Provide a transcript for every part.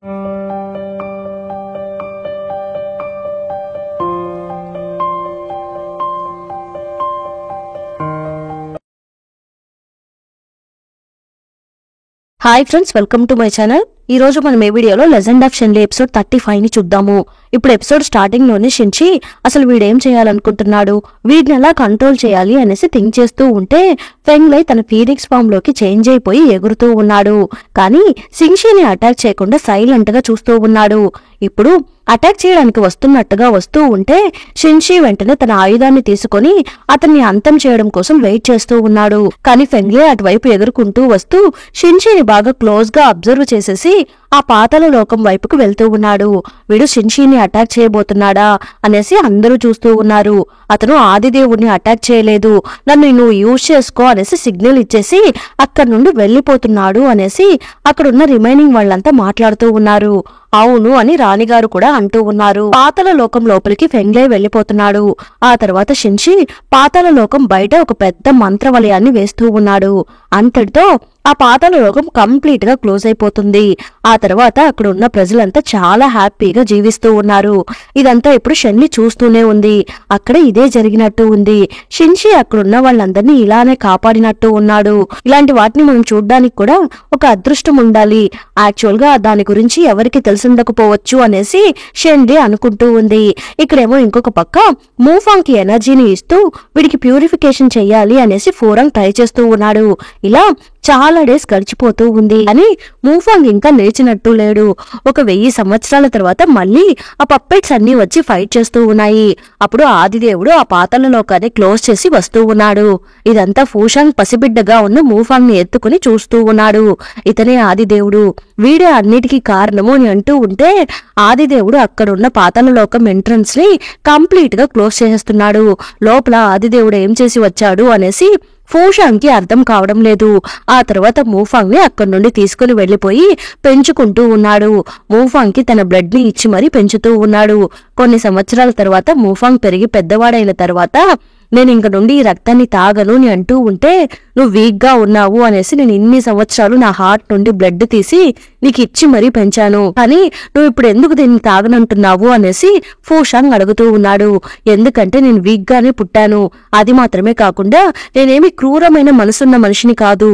Hi friends, welcome to my channel. ఈ రోజు మనం ఈ వీడియోలో లెజెండ్ ఆఫ్ షెన్లీ ఎపిసోడ్ 35 ని చూద్దాము. ఇప్పుడు ఎపిసోడ్ స్టార్టింగ్ లోనే షిన్షి అసలు వీడేం చేయాలనుకుంటున్నాడు, వీడిని ఎలా కంట్రోల్ చేయాలి అనేసి థింక్ చేస్తూ ఉంటే ఫెంగ్లై తన ఫీనిక్స్ ఫామ్ లోకి చేంజ్ అయిపోయి ఎగురుతూ ఉన్నాడు. కానీ షిన్షిని అటాక్ చేయకుండా సైలెంట్ గా చూస్తూ ఉన్నాడు. ఇప్పుడు అటాక్ చేయడానికి వస్తున్నట్టుగా వస్తూ ఉంటే షిన్షి వెంటనే తన ఆయుధాన్ని తీసుకుని అతన్ని అంతం చేయడం కోసం వెయిట్ చేస్తూ ఉన్నాడు. కానీ ఫెంగ్లే అటువైపు ఎగురుకుంటూ వస్తూ షిన్షిని బాగా క్లోజ్ గా అబ్జర్వ్ చేసేసి ఆ పాతాళ లోకం వైపుకు వెళ్తూ ఉన్నాడు. వీడు షిన్షిని అటాక్ చేయబోతున్నాడా అనేసి అందరూ చూస్తూ ఉన్నారు. అతను ఆదిదేవుడిని అటాక్ చేయలేదు, నన్ను నువ్వు యూజ్ చేసుకో అనేసి సిగ్నల్ ఇచ్చేసి అక్కడి నుండి వెళ్లిపోతున్నాడు అనేసి అక్కడున్న రిమైనింగ్ వాళ్ళంతా మాట్లాడుతూ ఉన్నారు. అవును అని రాణిగారు కూడా అంటూ ఉన్నారు. పాతాళ లోకం లోపలికి ఫెంగ్లే వెళ్లిపోతున్నాడు. ఆ తర్వాత షిన్షి పాతాళ లోకం బయట ఒక పెద్ద మంత్రవలయాన్ని వేస్తూ ఉన్నాడు. అంతటితో ఆ పాతాళ లోకం కంప్లీట్ గా క్లోజ్ అయిపోతుంది. ఆ తర్వాత అక్కడ ఉన్న ప్రజలంతా చాలా హ్యాపీగా జీవిస్తూ ఉన్నారు. ఇదంతా ఇప్పుడు షెన్లీ చూస్తూనే ఉంది. అక్కడ ఇదే జరిగినట్టు ఉంది. షిన్షి అక్కడున్న వాళ్ళందరినీ ఇలానే కాపాడినట్టు ఉన్నాడు. ఇలాంటి వాటిని మనం చూడ్డానికి కూడా ఒక అదృష్టం ఉండాలి. యాక్చువల్ గా దాని గురించి ఎవరికి తెలిసిండకపోవచ్చు అనేసి షెన్లీ అనుకుంటూ ఉంది. ఇక్కడేమో ఇంకొక పక్క మూఫాంగ్ కి ఎనర్జీని ఇస్తూ వీడికి ప్యూరిఫికేషన్ చెయ్యాలి అనేసి ఫోరాంగ్ ట్రై చేస్తూ ఉన్నాడు. ఇలా చాలా డేస్ గడిచిపోతూ ఉంది. అని మూఫాంగ్ ఇంకా లేచినట్టు లేడు. 1000 సంవత్సరాల తర్వాత మళ్ళీ ఆ పప్పెట్స్ అన్ని వచ్చి ఫైట్ చేస్తూ ఉన్నాయి. అప్పుడు ఆదిదేవుడు ఆ పాతాళ లోకాన్ని క్లోజ్ చేసి వస్తూ ఉన్నాడు. ఇదంతా ఫూషాంగ్ పసిబిడ్డగా ఉన్న మూఫాంగ్ ని ఎత్తుకుని చూస్తూ ఉన్నాడు. ఇతనే ఆదిదేవుడు, వీడే అన్నిటికీ కారణము అని అంటూ ఉంటే ఆదిదేవుడు అక్కడున్న పాతాళ లోకం ఎంట్రన్స్ ని కంప్లీట్ గా క్లోజ్ చేసేస్తున్నాడు. లోపల ఆదిదేవుడు ఏం చేసి వచ్చాడు అనేసి ఫూషాంగ్ కి అర్థం కావడం లేదు. ఆ తర్వాత మూఫాంగ్ ని అక్కడి నుండి తీసుకుని వెళ్లిపోయి పెంచుకుంటూ ఉన్నాడు. మూఫాంగ్ కి తన బ్లడ్ ని ఇచ్చి మరీ పెంచుతూ ఉన్నాడు. కొన్ని సంవత్సరాల తర్వాత మూఫాంగ్ పెరిగి పెద్దవాడైన తర్వాత నేను ఇంక నుండి ఈ రక్తాన్ని తాగను అని అంటూ ఉంటే నువ్వు వీక్ గా ఉన్నావు అనేసి నేను ఇన్ని సంవత్సరాలు నా హార్ట్ నుండి బ్లడ్ తీసి నీకు ఇచ్చి మరీ పెంచాను, కానీ నువ్వు ఇప్పుడు ఎందుకు దీన్ని తాగనంటున్నావు అనేసి ఫూషాంగ్ అడుగుతూ ఉన్నాడు. ఎందుకంటే నేను వీక్ గానే పుట్టాను, అది మాత్రమే కాకుండా నేనేమి క్రూరమైన మనసున్న మనిషిని కాదు,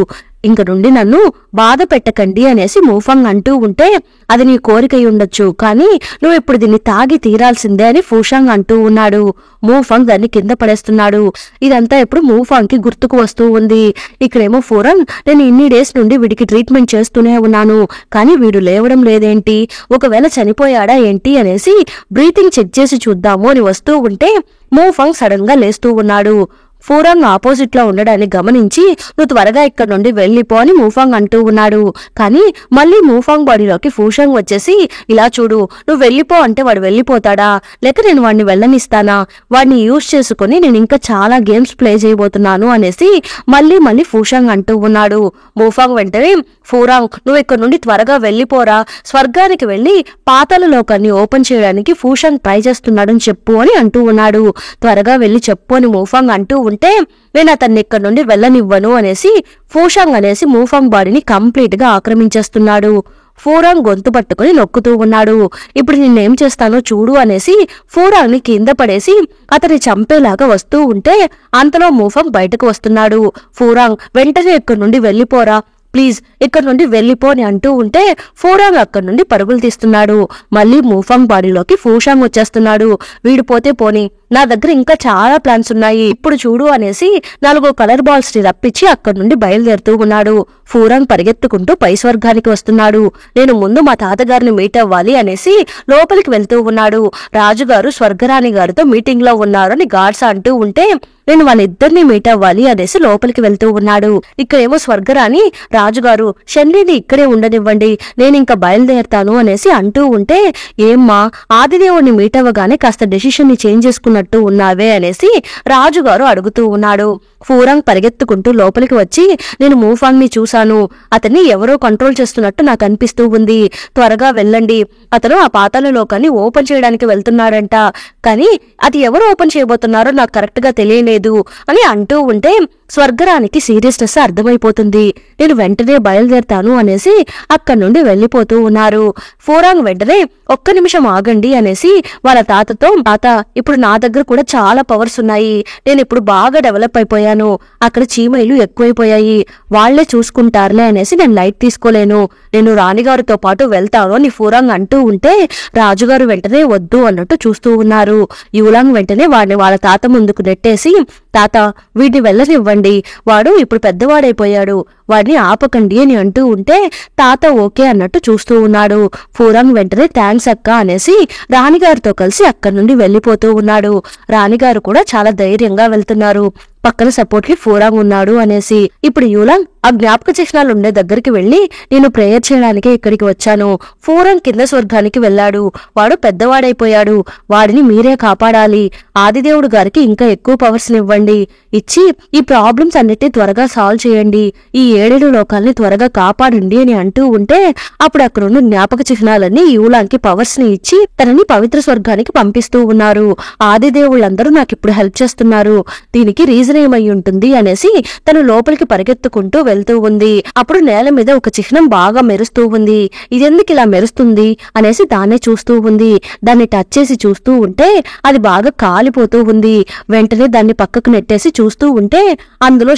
ఇంక నుండి నన్ను బాధ పెట్టకండి అనేసి మూఫాంగ్ అంటూ ఉంటే అది నీ కోరికై ఉండొచ్చు, కానీ నువ్వు ఇప్పుడు దీన్ని తాగి తీరాల్సిందే అని ఫూషాంగ్ అంటూ ఉన్నాడు. మూఫాంగ్ దాన్ని కింద పడేస్తున్నాడు. ఇదంతా ఇప్పుడు మూఫాంగ్ కి గుర్తుకు వస్తూ ఉంది. ఇక్కడేమో ఫోరాంగ్ నేను ఇన్ని డేస్ నుండి వీడికి ట్రీట్మెంట్ చేస్తూనే ఉన్నాను, కానీ వీడు లేవడం లేదేంటి, ఒకవేళ చనిపోయాడా ఏంటి అనేసి బ్రీతింగ్ చెక్ చేసి చూద్దాము అని వస్తూ ఉంటే మూఫాంగ్ సడన్ గా లేస్తూ ఉన్నాడు. ఫోరాంగ్ ఆపోజిట్ లో ఉండడాన్ని గమనించి నువ్వు త్వరగా ఇక్కడ నుండి వెళ్లిపో అని మూఫాంగ్ అంటూ ఉన్నాడు. కానీ మళ్ళీ మూఫాంగ్ బాడీలోకి ఫూషాంగ్ వచ్చేసి ఇలా చూడు, నువ్వు వెళ్లిపో అంటే వాడు వెళ్లిపోతాడా, లేక నేను వాడిని వెళ్ళనిస్తానా, వాడిని యూజ్ చేసుకుని నేను ఇంకా చాలా గేమ్స్ ప్లే చేయబోతున్నాను అనేసి మళ్ళీ ఫూషాంగ్ అంటూ ఉన్నాడు. మూఫాంగ్ వెంటనే ఫోరాంగ్ నువ్వు ఇక్కడ నుండి త్వరగా వెళ్లిపోరా, స్వర్గానికి వెళ్లి పాతాళ లోకాన్ని ఓపెన్ చేయడానికి ఫూషాంగ్ ట్రై చేస్తున్నాడని చెప్పు అని అంటూ ఉన్నాడు. త్వరగా వెళ్లి చెప్పు అని మూఫాంగ్ అంటూ ఉంటే నేను అతన్ని ఇక్కడ నుండి వెళ్ళనివ్వను అనేసి ఫూషాంగ్ అనేసి మూఫాంగ్ బాడీని కంప్లీట్ గా ఆక్రమించేస్తున్నాడు. ఫోరాంగ్ గొంతు పట్టుకుని నొక్కుతూ ఉన్నాడు. ఇప్పుడు నిన్నేం చేస్తానో చూడు అనేసి ఫోరాంగ్ ని కింద పడేసి అతన్ని చంపేలాగా వస్తూ ఉంటే అంతలో మూఫాంగ్ బయటకు వస్తున్నాడు. ఫోరాంగ్ వెంటనే ఇక్కడ నుండి వెళ్లిపోరా, ప్లీజ్ ఇక్కడ నుండి వెళ్లిపో అని అంటూ ఉంటే ఫోరాంగ్ అక్కడి నుండి పరుగులు తీస్తున్నాడు. మళ్ళీ మూఫాంగ్ బాడీలోకి ఫూషాంగ్ వచ్చేస్తున్నాడు. వీడు పోతే పోని, నా దగ్గర ఇంకా చాలా ప్లాన్స్ ఉన్నాయి, ఇప్పుడు చూడు అనేసి 4 కలర్ బాల్స్ ని రప్పించి అక్కడి నుండి బయలుదేరుతూ ఉన్నాడు. ఫోరాంగ్ పరిగెత్తుకుంటూ పై స్వర్గానికి వస్తున్నాడు. నేను ముందు మా తాతగారిని మీట్ అవ్వాలి అనేసి లోపలికి వెళ్తూ ఉన్నాడు. రాజుగారు స్వర్గరాణి గారితో మీటింగ్ లో ఉన్నారు అని గార్డ్స్ అంటూ ఉంటే నేను వాళ్ళిద్దరిని మీట్ అవ్వాలి అనేసి లోపలికి వెళ్తూ ఉన్నాడు. ఇక్కడేమో స్వర్గరాణి రాజుగారు షెన్లీని ఇక్కడే ఉండనివ్వండి, నేను ఇంకా బయలుదేరతాను అనేసి అంటూ ఉంటే ఏమ్మా ఆదిదేవుడిని మీట్ అవ్వగానే కాస్త డెసిషన్ ని చేంజ్ చేసుకున్నట్టు ఉన్నావే అనేసి రాజుగారు అడుగుతూ ఉన్నాడు. ఫోరాంగ్ పరిగెత్తుకుంటూ లోపలికి వచ్చి నేను మూఫాంగ్ ని చూశాను, అతన్ని ఎవరో కంట్రోల్ చేస్తున్నట్టు నాకు అనిపిస్తూ ఉంది, త్వరగా వెళ్ళండి, అతను ఆ పాతాళ లోకాన్ని ఓపెన్ చేయడానికి వెళ్తున్నాడంట, కానీ అది ఎవరు ఓపెన్ చేయబోతున్నారో నాకు కరెక్ట్ గా తెలియలేదు అని అంటూ ఉంటే స్వర్గరానికి సీరియస్నెస్ అర్థమైపోతుంది. నేను వెంటనే బయలుదేరతాను అనేసి అక్కడి నుండి వెళ్లిపోతూ ఉన్నారు. ఫోరాంగ్ వెంటనే ఒక్క నిమిషం ఆగండి అనేసి వాళ్ళ తాతతో, తాత ఇప్పుడు నా దగ్గర కూడా చాలా పవర్స్ ఉన్నాయి, నేను ఇప్పుడు బాగా డెవలప్ అయిపోయాను, అక్కడ చీమలు ఎక్కువైపోయాయి, వాళ్లే చూసుకుంటారులే అనేసి నేను లైట్ తీసుకోలేను, నేను రాణిగారితో పాటు వెళ్తాను అని ఫోరాంగ్ అంటూ ఉంటే రాజుగారు వెంటనే వద్దు అన్నట్టు చూస్తూ ఉన్నారు. యూలాంగ్ వెంటనే వాడిని వాళ్ళ తాత ముందుకు నెట్టేసి, తాత వీడిని వెళ్ళనివ్వండి, వాడు ఇప్పుడు పెద్దవాడైపోయాడు, వాడిని ఆపకండి అని అంటూ ఉంటే తాత ఓకే అన్నట్టు చూస్తూ ఉన్నాడు. ఫోరాంగ్ వెంటనే థ్యాంక్స్ అక్క అనేసి రాణిగారితో కలిసి అక్కడి నుండి వెళ్లిపోతూ ఉన్నాడు. రాణిగారు కూడా చాలా ధైర్యంగా వెళ్తున్నారు. పక్కన సపోర్ట్ కి ఫోరాంగ్ ఉన్నాడు అనేసి. ఇప్పుడు యూలాంగ్ ఆ జ్ఞాపక చిహ్నాలు ఉండే దగ్గరికి వెళ్లి, నేను ప్రేయర్ చేయడానికే ఇక్కడికి వచ్చాను, ఫోరాంగ్ కింద స్వర్గానికి వెళ్లాడు, వాడు పెద్దవాడైపోయాడు, వాడిని మీరే కాపాడాలి, ఆదిదేవుడు గారికి ఇంకా ఎక్కువ పవర్స్ ఇవ్వండి, ఇచ్చి ఈ ప్రాబ్లమ్స్ అన్నిటినీ త్వరగా సాల్వ్ చేయండి, ఈ 7 లోకాల్ని త్వరగా కాపాడండి అని అంటూ ఉంటే అప్పుడు అక్కడున్న జ్ఞాపక చిహ్నాలన్నీ యూలాంగ్ కి పవర్స్ ని ఇచ్చి తనని పవిత్ర స్వర్గానికి పంపిస్తూ ఉన్నారు. ఆదిదేవుళ్ళందరూ నాకు ఇప్పుడు హెల్ప్ చేస్తున్నారు, దీనికి రీజన్ ఏమై ఉంటుంది అనేసి తను లోపలికి పరిగెత్తుకుంటూ వెళ్తూ ఉంది. అప్పుడు నేల మీద ఒక చిహ్నం బాగా మెరుస్తూ ఉంది. ఇదెందుకు ఇలా మెరుస్తుంది అనేసి దాన్నే చూస్తూ ఉంది. దాన్ని టచ్ చేసి చూస్తూ ఉంటే అది బాగా కాలిపోతూ ఉంది. వెంటనే దాన్ని పక్కకు నెట్టేసి చూస్తూ ఉంటే అందులో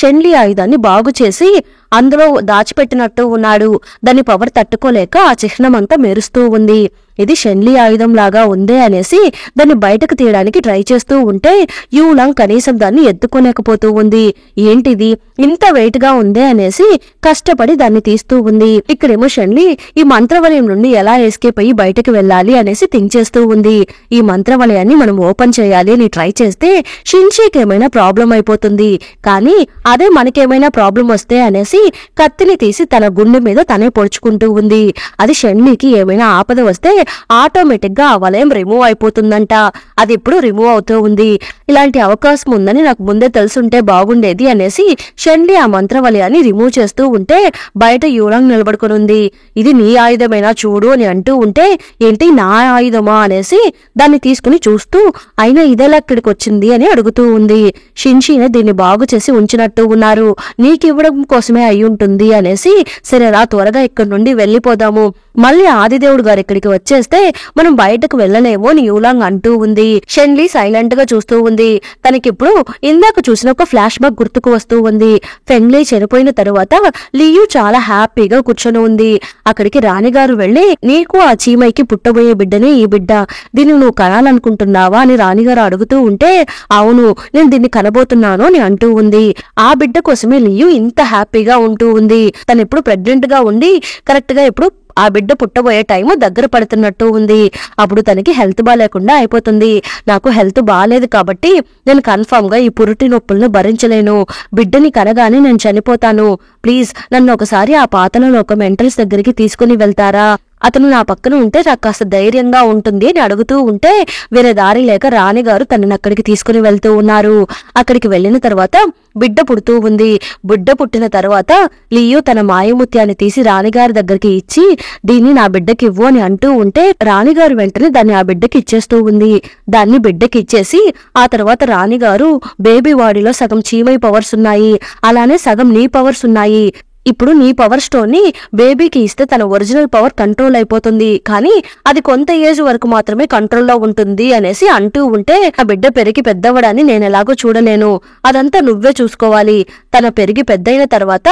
షెన్లీ ఆయుధాన్ని బాగు చేసి అందులో దాచిపెట్టినట్టు ఉన్నాడు. దాని పవర్ తట్టుకోలేక ఆ చిహ్నం అంతా మెరుస్తూ ఉంది. ఇది షెన్లీ ఆయుధం లాగా ఉందే అనేసి దాన్ని బయటకు తీయడానికి ట్రై చేస్తూ ఉంటే యూలాంగ్ కనీసం దాన్ని ఎత్తుకోలేకపోతూ ఉంది. ఏంటిది ఇంత వెయిట్ గా ఉందే అనేసి కష్టపడి దాన్ని తీస్తూ ఉంది. ఇక్కడేమో షెన్లీ ఈ మంత్రవలయం నుండి ఎలా ఎస్కేప్ అయ్యి బయటకు వెళ్ళాలి అనేసి థింక్ చేస్తూ ఉంది. ఈ మంత్రవలయాన్ని మనం ఓపెన్ చేయాలి అని ట్రై చేస్తే షిన్షీకి ఏమైనా ప్రాబ్లం అయిపోతుంది, కానీ అదే మనకేమైనా ప్రాబ్లం వస్తే అనేసి కత్తిని తీసి తన గుండె మీద తనే పొడుచుకుంటూ ఉంది. అది షెన్లీకి ఏమైనా ఆపద వస్తే ఆటోమేటిక్ గా ఆ వలయం రిమూవ్ అయిపోతుందంట. అది ఇప్పుడు రిమూవ్ అవుతూ ఉంది. ఇలాంటి అవకాశం ఉందని నాకు ముందే తెలుసుంటే బాగుండేది అనేసి షెన్లీ ఆ మంత్ర వలయాన్ని రిమూవ్ చేస్తూ ఉంటే బయట యూలాంగ్ నిలబడుకునుంది. ఇది నీ ఆయుధమేనా చూడు అని అంటూ ఉంటే ఏంటి నా ఆయుధమా అనేసి దాన్ని తీసుకుని చూస్తూ అయినా ఇదేలా ఇక్కడికి వచ్చింది అని అడుగుతూ ఉంది. షిన్షీనే దీన్ని బాగు చేసి ఉంచినట్టు ఉన్నారు, నీకివ్వడం కోసమే అయ్యుంటుంది అనేసి సరేరా త్వరగా ఇక్కడి నుండి వెళ్లిపోదాము, మళ్ళీ ఆదిదేవుడు గారు ఇక్కడికి వచ్చేస్తే మనం బయటకు వెళ్ళలేమో అని యూలాంగ్ అంటూ ఉంది. షెన్లీ సైలెంట్ గా చూస్తూ ఉంది. తనకిప్పుడు ఇందాక చూసిన ఒక ఫ్లాష్ బ్యాక్ గుర్తుకు వస్తూ ఉంది. ఫెంగ్లీ చనిపోయిన తరువాత లియు చాలా హ్యాపీగా కూర్చొని ఉంది. అక్కడికి రాణిగారు వెళ్లి, నీకు ఆ చీమైకి పుట్టబోయే బిడ్డనే ఈ బిడ్డ, దీన్ని నువ్వు కనాలనుకుంటున్నావా అని రాణిగారు అడుగుతూ ఉంటే అవును నేను దీన్ని కనబోతున్నాను అని అంటూ ఉంది. ఆ బిడ్డ కోసమే లియు ఇంత హ్యాపీగా ఉంటూ ఉంది. తను ఇప్పుడు ప్రెగ్నెంట్ గా ఉండి కరెక్ట్ గా ఇప్పుడు ఆ బిడ్డ పుట్టబోయే టైము దగ్గర పడుతున్నట్టు ఉంది. అప్పుడు తనకి హెల్త్ బాగాలేకుండా అయిపోతుంది. నాకు హెల్త్ బాగాలేదు కాబట్టి నేను కన్ఫర్మ్ గా ఈ పురుటి నొప్పులను భరించలేను, బిడ్డని కనగానే నేను చనిపోతాను, ప్లీజ్ నన్ను ఒకసారి ఆ పాతలలో ఒక మెంటల్స్ దగ్గరికి తీసుకుని వెళ్తారా, అతను నా పక్కన ఉంటే నాకు కాస్త ధైర్యంగా ఉంటుంది అని అడుగుతూ ఉంటే వేరే దారి లేక రాణిగారు తనని అక్కడికి తీసుకుని వెళ్తూ ఉన్నారు. అక్కడికి వెళ్లిన తర్వాత బిడ్డ పుడుతూ ఉంది. బిడ్డ పుట్టిన తర్వాత లియు తన మాయముత్యాన్ని తీసి రాణిగారి దగ్గరికి ఇచ్చి దీన్ని నా బిడ్డకి ఇవ్వు అని అంటూ ఉంటే రాణిగారు వెంటనే దాన్ని ఆ బిడ్డకి ఇచ్చేస్తూ ఉంది. దాన్ని బిడ్డకి ఇచ్చేసి ఆ తర్వాత రాణిగారు బేబీ వాడిలో సగం చీమై పవర్స్ ఉన్నాయి, అలానే సగం నీ పవర్స్ ఉన్నాయి, ఇప్పుడు నీ పవర్ స్టోన్ ని బేబీకి ఇస్తే తన ఒరిజినల్ పవర్ కంట్రోల్ అయిపోతుంది, కానీ అది కొంత ఏజ్ వరకు మాత్రమే కంట్రోల్లో ఉంటుంది అనేసి అంటూ ఉంటే ఆ బిడ్డ పెరిగి పెద్దవడాన్ని నేను ఎలాగో చూడలేను, అదంతా నువ్వే చూసుకోవాలి, తన పెరిగి పెద్దయిన తర్వాత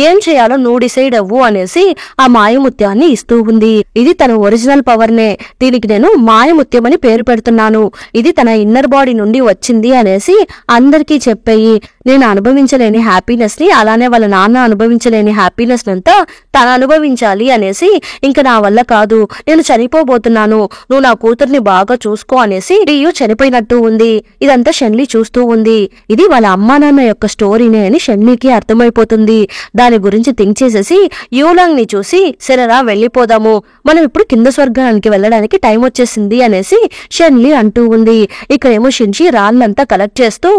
ఏం చేయాలో నువ్వు డిసైడ్ అవ్వు అనేసి ఆ మాయముత్యాన్ని ఇస్తూ ఉంది. ఇది తన ఒరిజినల్ పవర్ నే, దీనికి నేను మాయముత్యం అని పేరు పెడుతున్నాను, ఇది తన ఇన్నర్ బాడీ నుండి వచ్చింది అనేసి అందరికీ చెప్పేయి, నేను అనుభవించలేని హ్యాపీనెస్ ని అలానే వాళ్ళ నాన్న అనుభవించలేని హ్యాపీనెస్ అంతా తను అనుభవించాలి అనేసి ఇంకా నా వల్ల కాదు, నేను చనిపోబోతున్నాను, నువ్వు నా కూతుర్ని బాగా చూసుకో అనేసి లియు చనిపోయినట్టు ఉంది. ఇదంతా షెన్లీ చూస్తూ ఉంది. ఇది వాళ్ళ అమ్మా నాన్న యొక్క స్టోరీనే అని షెన్లీకి అర్థమైపోతుంది. దాని గురించి థింక్ చేసేసి యూలాంగ్ ని చూసి సరేరా వెళ్లిపోదాము, మనం ఇప్పుడు కింద స్వర్గానికి వెళ్ళడానికి టైం వచ్చేసింది అనేసి షెన్లీ అంటూ ఉంది. ఇక్కడేమో షిన్షీ రాళ్ళంతా కలెక్ట్ చేస్తూ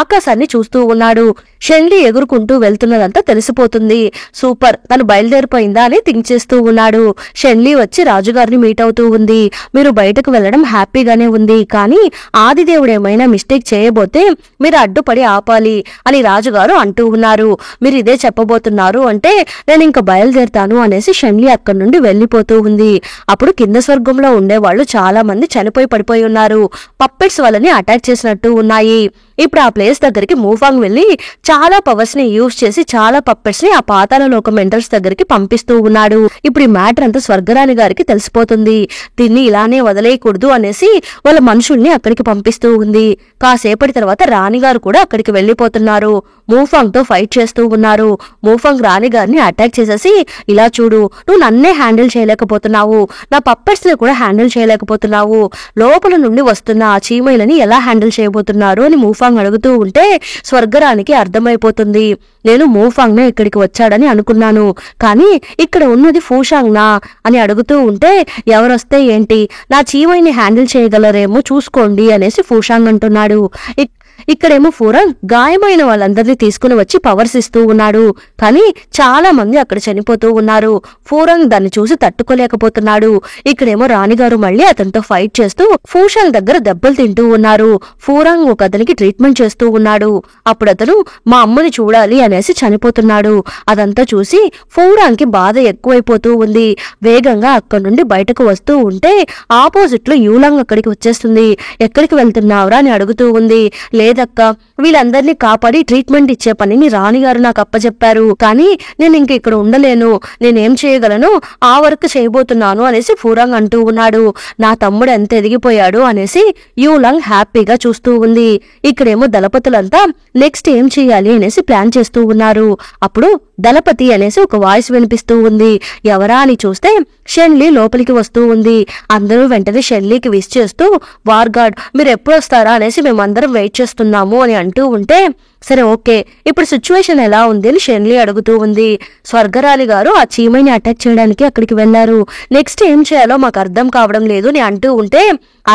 ఆకాశాన్ని చూస్తూ ఉన్నాడు. షెన్లీ ఎగురుకుంటూ వెళ్తున్నదంతా తెలిసిపోతుంది. సూపర్, తను బయలుదేరిపోయిందా అని థింక్ చేస్తూ ఉన్నాడు. షెన్లీ వచ్చి రాజుగారిని మీట్ అవుతూ ఉంది. మీరు బయటకు వెళ్లడం హ్యాపీగానే ఉంది, కానీ ఆదిదేవుడు ఏమైనా మిస్టేక్ చేయబోతే మీరు అడ్డుపడి ఆపాలి అని రాజుగారు అంటూ ఉన్నారు. మీరు ఇదే చెప్పబోతున్నారు అంటే నేను ఇంకా బయలుదేరుతాను అనేసి షెన్లీ అక్కడి నుండి వెళ్లిపోతూ ఉంది. అప్పుడు కింద స్వర్గంలో ఉండేవాళ్ళు చాలా మంది చనిపోయి పడిపోయి ఉన్నారు. పప్పెట్స్ వాళ్ళని అటాక్ చేసినట్టు ఉన్నాయి. ఇప్పుడు ఆ ప్లేస్ దగ్గరికి మూఫాంగ్ వెళ్లి చాలా పవర్స్ ని యూజ్ చేసి చాలా పప్పెట్స్ ని ఆ పాతాళ లోక మెంటర్స్ దగ్గరికి పంపిస్తూ ఉన్నాడు. ఇప్పుడు ఈ మ్యాటర్ అంతా స్వర్గరాణి గారికి తెలిసిపోతుంది. దీన్ని ఇలానే వదిలేయకూడదు అనేసి వాళ్ళ మనుషుల్ని అక్కడికి పంపిస్తూ ఉంది. కాసేపటి తర్వాత రాణిగారు కూడా అక్కడికి వెళ్లిపోతున్నారు. మూఫాంగ్ తో ఫైట్ చేస్తూ ఉన్నారు. మూఫాంగ్ రాణిగారిని అటాక్ చేసేసి, ఇలా చూడు, నువ్వు నన్నే హ్యాండిల్ చేయలేకపోతున్నావు, నా పప్పెట్స్ ని కూడా హ్యాండిల్ చేయలేకపోతున్నావు, లోపల నుండి వస్తున్న ఆ చీమలని ఎలా హ్యాండిల్ చేయబోతున్నారు అని మూఫాంగ్ అడుగుతూ ఉంటే స్వర్గరానికి అర్థమైపోతుంది. నేను మూఫాంగ్ నే ఇక్కడికి వచ్చాడని అనుకున్నాను, కానీ ఇక్కడ ఉన్నది ఫూషాంగ్ నా అని అడుగుతూ ఉంటే ఎవరొస్తే ఏంటి, నా చీమని హ్యాండిల్ చేయగలరేమో చూసుకోండి అనేసి ఫూషాంగ్ అంటున్నాడు. ఇక్కడేమో ఫూరాంగ్ గాయమైన వాళ్ళందరినీ తీసుకుని వచ్చి పవర్స్ ఇస్తూ ఉన్నాడు, కానీ చాలా మంది అక్కడ చనిపోతూ ఉన్నారు. ఫూరాంగ్ దాన్ని చూసి తట్టుకోలేకపోతున్నాడు. ఇక్కడేమో రాణిగారు మళ్ళీ అతనితో ఫైట్ చేస్తూ ఫూషాంగ్ దగ్గర దెబ్బలు తింటూ ఉన్నారు. ఫూరాంగ్ ఒక అతనికి ట్రీట్మెంట్ చేస్తూ ఉన్నాడు. అప్పుడు అతను మా అమ్మని చూడాలి అనేసి చనిపోతున్నాడు. అదంతా చూసి ఫూరాంగ్ కి బాధ ఎక్కువైపోతూ ఉంది. వేగంగా అక్కడి నుండి బయటకు వస్తూ ఉంటే ఆపోజిట్ లో యూలాంగ్ అక్కడికి వచ్చేస్తుంది. ఎక్కడికి వెళ్తున్నావురా అని అడుగుతూ ఉంది. లేదక్క, వీళ్ళందరినీ కాపాడి ట్రీట్మెంట్ ఇచ్చే పనిని రాణిగారు నాకు అప్పచెప్పారు, కానీ నేను ఇంక ఇక్కడ ఉండలేను, నేనేం చేయగలను, ఆ వర్క్ చేయబోతున్నాను అనేసి ఫూరాంగ్ అంటూ ఉన్నాడు. నా తమ్ముడు ఎంత ఎదిగిపోయాడు అనేసి యూలాంగ్ హ్యాపీగా చూస్తూ ఉంది. ఇక్కడేమో దళపతులంతా నెక్స్ట్ ఏం చేయాలి అనేసి ప్లాన్ చేస్తూ ఉన్నారు. అప్పుడు దళపతి అనేసి ఒక వాయిస్ వినిపిస్తూ ఉంది. ఎవరా అని చూస్తే షెన్లీ లోపలికి వస్తూ ఉంది. అందరూ వెంటనే షెన్లీకి విష్ చేస్తూ, వార్గార్డ్ మీరు ఎప్పుడు వస్తారా అనేసి మేమందరం వెయిట్ చేస్తున్నాము అని అంటూ ఉంటే, సరే ఓకే, ఇప్పుడు సిచ్యువేషన్ ఎలా ఉంది అని షెన్లీ అడుగుతూ ఉంది. స్వర్గరాలి గారు ఆ చీమని అటాక్ చేయడానికి అక్కడికి వెళ్లారు, నెక్స్ట్ ఏం చేయాలో మాకు అర్థం కావడం లేదు అని అంటూ ఉంటే,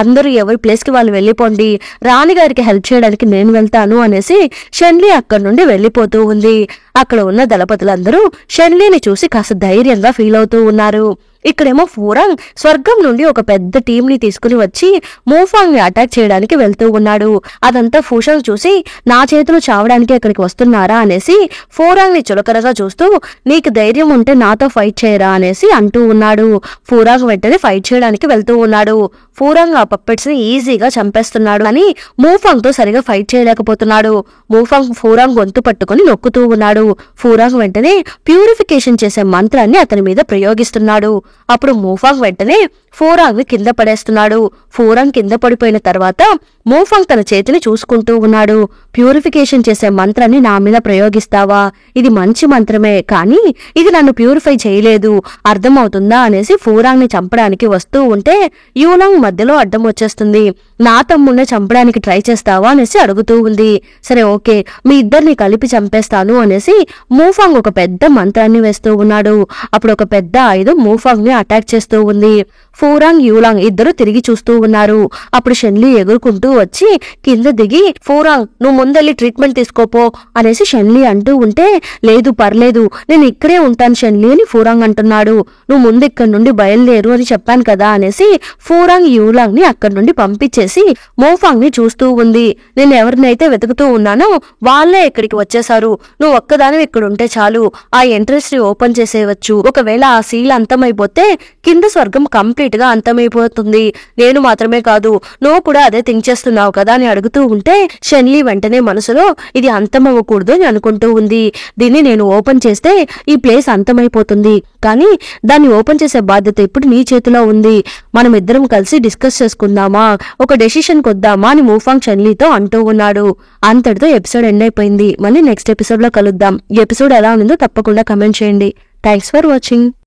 అందరూ ఎవరి ప్లేస్ కి వాళ్ళు వెళ్లిపోండి, రాణిగారికి హెల్ప్ చేయడానికి నేను వెళ్తాను అనేసి షెన్లీ అక్కడి నుండి వెళ్లిపోతూ ఉంది. అక్కడ ఉన్న దళపతులందరూ షెన్లీని చూసి కాస్త ధైర్యంగా ఫీల్ అవుతూ ఉన్నారు. ఇక్కడేమో ఫూరాంగ్ స్వర్గం నుండి ఒక పెద్ద టీం ని తీసుకుని వచ్చి మూఫాంగ్ ని అటాక్ చేయడానికి వెళ్తూ ఉన్నాడు. అదంతా ఫూషాంగ్ చూసి, నా చేతులు చావడానికి అక్కడికి వస్తున్నారా అనేసి ఫూరాంగ్ ని చులకరగా చూస్తూ, నీకు ధైర్యం ఉంటే నాతో ఫైట్ చేయరా అనేసి అంటూ ఉన్నాడు. ఫూరాంగ్ వెంటనే ఫైట్ చేయడానికి వెళ్తూ ఉన్నాడు. ఫూరాంగ్ ఆ పప్పెట్స్ ని ఈజీగా చంపేస్తున్నాడు, అని మూఫాంగ్ తో సరిగా ఫైట్ చేయలేకపోతున్నాడు. మూఫాంగ్ ఫూరాంగ్ గొంతు పట్టుకుని నొక్కుతూ ఉన్నాడు. ఫూరాంగ్ వెంటనే ప్యూరిఫికేషన్ చేసే మంత్రాన్ని అతని మీద ప్రయోగిస్తున్నాడు. అప్పుడు మూఫాంగ్ వెంటనే ఫూరాంగ్ ని కింద పడేస్తున్నాడు. ఫూరాంగ్ కింద పడిపోయిన తర్వాత మూఫాంగ్ తన చేతిని చూసుకుంటూ ఉన్నాడు. ప్యూరిఫికేషన్ చేసే మంత్రాన్ని నా మీద ప్రయోగిస్తావా? ఇది మంచి మంత్రమే, కానీ ఇది నన్ను ప్యూరిఫై చేయలేదు, అర్థమవుతుందా అనేసి ఫూరాంగ్ ని చంపడానికి వస్తూ ఉంటే యూలాంగ్ మధ్యలో అడ్డం వచ్చేస్తుంది. నా తమ్ముడిని చంపడానికి ట్రై చేస్తావా అనేసి అడుగుతూ ఉంది. సరే ఓకే, మీ ఇద్దరిని కలిపి చంపేస్తాను అనేసి మూఫాంగ్ ఒక పెద్ద మంత్రాన్ని వేస్తూ ఉన్నాడు. అప్పుడు ఒక పెద్ద ఆయుధం మూఫాంగ్ ని అటాక్ చేస్తూ ఉంది. ఫూరాంగ్ యూలాంగ్ ఇద్దరు తిరిగి చూస్తూ ఉన్నారు. అప్పుడు షెన్లీ ఎగురుకుంటూ వచ్చి కింద దిగి, ఫూరాంగ్ నువ్వు ముందెళ్ళి ట్రీట్మెంట్ తీసుకోపో అనేసి షెన్లీ అంటూ ఉంటే, లేదు పర్లేదు, నేను ఇక్కడే ఉంటాను షెన్లీ అని ఫూరాంగ్ అంటున్నాడు. నువ్వు ముందు ఇక్కడి నుండి బయలుదేరు అని చెప్పాను కదా అనేసి ఫూరాంగ్ యూలాంగ్ ని అక్కడి నుండి పంపించేసి మూఫాంగ్ ని చూస్తూ ఉంది. నేను ఎవరినైతే వెతుకుతూ ఉన్నానో వాళ్లే ఇక్కడికి వచ్చేశారు, నువ్వు ఒక్కదాని ఇక్కడ ఉంటే చాలు, ఆ ఎంట్రన్స్ ని ఓపెన్ చేసేయవచ్చు, ఒకవేళ ఆ సీల్ అంతమైపోతే కింద స్వర్గం కంప్లీట్ గా అంతమైపోతుంది, నేను మాత్రమే కాదు నువ్వు కూడా అదే థింక్ చేస్తున్నావు కదా అని అడుగుతూ ఉంటే షెన్లీ వెంటనే మనసులో ఇది అంతమవ్వకూడదు అని అనుకుంటూ ఉంది. దీన్ని నేను ఓపెన్ చేస్తే ఈ ప్లేస్ అంతమైపోతుంది, కానీ దాన్ని ఓపెన్ చేసే బాధ్యత ఇప్పుడు నీ చేతిలో ఉంది, మనం ఇద్దరం కలిసి డిస్కస్ చేసుకుందామా, ఒక డెసిషన్ కొద్దామా అని మూఫాంగ్ షెన్లీతో అంటూ ఉన్నాడు. అంతటితో ఎపిసోడ్ ఎండ్ అయిపోయింది. మళ్ళీ నెక్స్ట్ ఎపిసోడ్ లో కలుద్దాం. ఈ ఎపిసోడ్ ఎలా ఉందో తప్పకుండా కమెంట్ చేయండి. Thanks for watching.